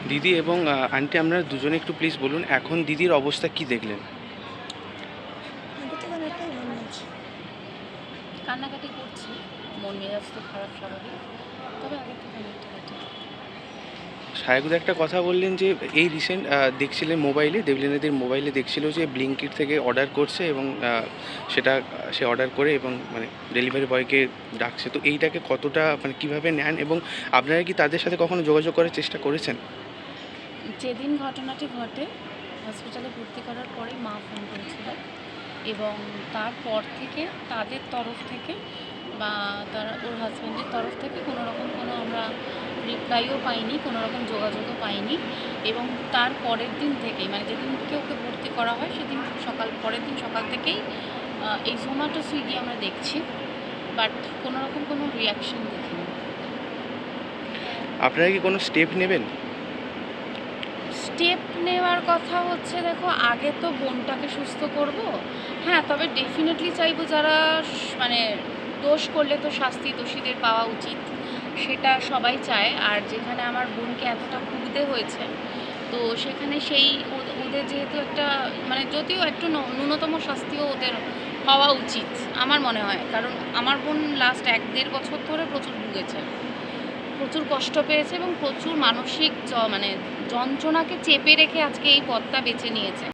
দিদি এবং আন্টি আপনারা দুজনে একটু প্লিজ বলুন এখন দিদির অবস্থা কি দেখলেন? আগে থেকে অনেকটাই ভালো আছে। কান্নাকাটি করছি, মন মেজাজ তো খারাপ স্বাভাবিক, তবে আগের থেকে অনেকটা বেটার। সায়গুদা একটা কথা বললেন যে এই রিসেন্ট দেখছিলেন মোবাইলে, দেবলীনাদির মোবাইলে দেখছিল যে ব্লিঙ্কিট থেকে অর্ডার করছে এবং সেটা সে অর্ডার করে এবং মানে ডেলিভারি বয়কে ডাকছে। তো এইটাকে কতটা মানে কীভাবে নেন এবং আপনারা কি তাদের সাথে কখনো যোগাযোগ করার চেষ্টা করেছেন? যেদিন ঘটনাটি ঘটে হসপিটালে ভর্তি করার পরেই মা ফোন করেছিল এবং তারপর থেকে তাদের তরফ থেকে বা তারা ওর হাজব্যান্ডের তরফ থেকে কোনো রকম কোনো আমরা রিপ্লাইও পাইনি, কোনো রকম যোগাযোগও পাইনি। এবং তার পরের দিন থেকেই মানে যেদিনকে ওকে ভর্তি করা হয় সেদিন পরের দিন সকাল থেকেই এই জোম্যাটো সুইগি আমরা দেখছি, বাট কোনো রকম কোনো রিয়াকশন দেখিনি। আপনারা কি কোনো স্টেপ নেবেন? স্টেপ নেওয়ার কথা হচ্ছে, দেখো আগে তো বোনটাকে সুস্থ করব। হ্যাঁ, তবে ডেফিনেটলি চাইবো যারা মানে দোষ করলে তো শাস্তি দোষীদের পাওয়া উচিত, সেটা সবাই চায়। আর যেখানে আমার বোনকে এতটা ভুগতে হয়েছে, তো সেখানে সেই ওদের যেহেতু একটা মানে যদিও একটু ন্যূনতম শাস্তিও ওদের হওয়া উচিত আমার মনে হয়। কারণ আমার বোন লাস্ট 1-1.5 বছর ধরে প্রচুর ভুগেছে, প্রচুর কষ্ট পেয়েছে এবং প্রচুর মানসিক মানে যন্ত্রণাকে চেপে রেখে আজকে এই পথটা বেছে নিয়েছে।